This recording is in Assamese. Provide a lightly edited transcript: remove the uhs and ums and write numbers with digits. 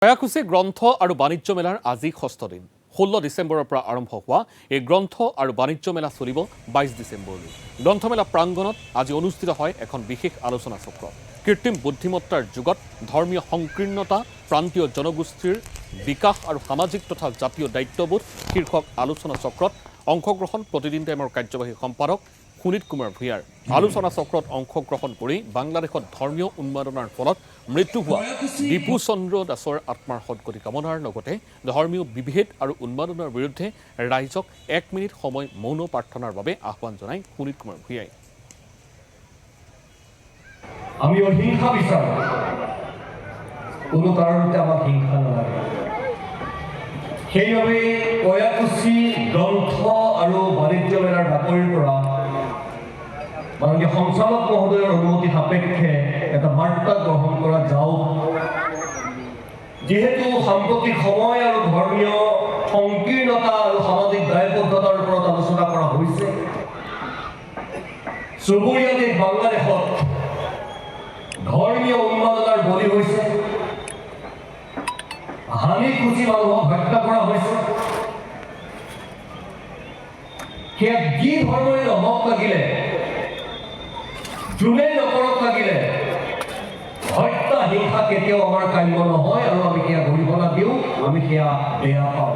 কয়াকুছি গ্ৰন্থ আৰু বাণিজ্য মেলাৰ আজি 6ষ্ঠ দিন 16 ডিচেম্বৰৰ পৰা আৰম্ভ হোৱা এই গ্ৰন্থ আৰু বাণিজ্য মেলা চলিব 22 ডিচেম্বৰলৈ। গ্ৰন্থমেলা প্ৰাংগণত আজি অনুষ্ঠিত হয় এখন বিশেষ আলোচনা চক্ৰ। কৃত্ৰিম বুদ্ধিমত্তাৰ যুগত ধৰ্মীয় সংকীৰ্ণতা, প্ৰান্তীয় জনগোষ্ঠীৰ বিকাশ আৰু সামাজিক তথা জাতীয় দায়িত্ববোধ শীৰ্ষক আলোচনা চক্ৰত অংশগ্ৰহণ প্ৰতিদিন টাইমৰ কাৰ্যবাহী সম্পাদক সুনীত কুমাৰ ভূঞাৰ। আলোচনা চক্ৰত অংশগ্ৰহণ কৰি বাংলাদেশত ধৰ্মীয় উন্মাদনাৰ ফলত মৃত্যু হোৱা দীপু চন্দ্ৰ দাসৰ আত্মাৰ সদ্গতি কামনাৰ লগতে ধৰ্মীয় বিভেদ আৰু উন্মাদনাৰ বিৰুদ্ধে ৰাইজক 1 মিনিট সময় মৌন প্ৰাৰ্থনাৰ বাবে আহ্বান জনায় সুনীত কুমাৰ ভূঞাই। আমি অহিংসা বিচাৰোঁ, কোনো কাৰণতে আমাক হিংসা নালাগে। সেইবাবে কয়াকুছি গ্ৰন্থ আৰু বাণিজ্য মেলাৰ বাতৰিৰ পৰা মাননীয় সঞ্চালক মহোদয়ৰ অনুমতি সাপেক্ষে এটা বাৰ্তা গ্ৰহণ কৰা যাওক। যিহেতু সাম্প্ৰতিক সময় আৰু ধৰ্মীয় সংকীৰ্ণতা আৰু সামাজিক দায়বদ্ধতাৰ ওপৰত আলোচনা কৰা হৈছে, চুবুৰীয়া দেশ বাংলাদেশত ধৰ্মীয় উন্মাদনাৰ বলি হৈছে, হানি খুচি মানুহক হত্যা কৰা হৈছে। সেয়া যি ধৰ্মই নহওক লাগিলে, যোনে নকৰক লাগিলে, হত্যা হিংসা কেতিয়াও আমাৰ কাম্য নহয় আৰু আমি সেয়া গৰিহণা দিওঁ, আমি সেয়া বেয়া পাওঁ।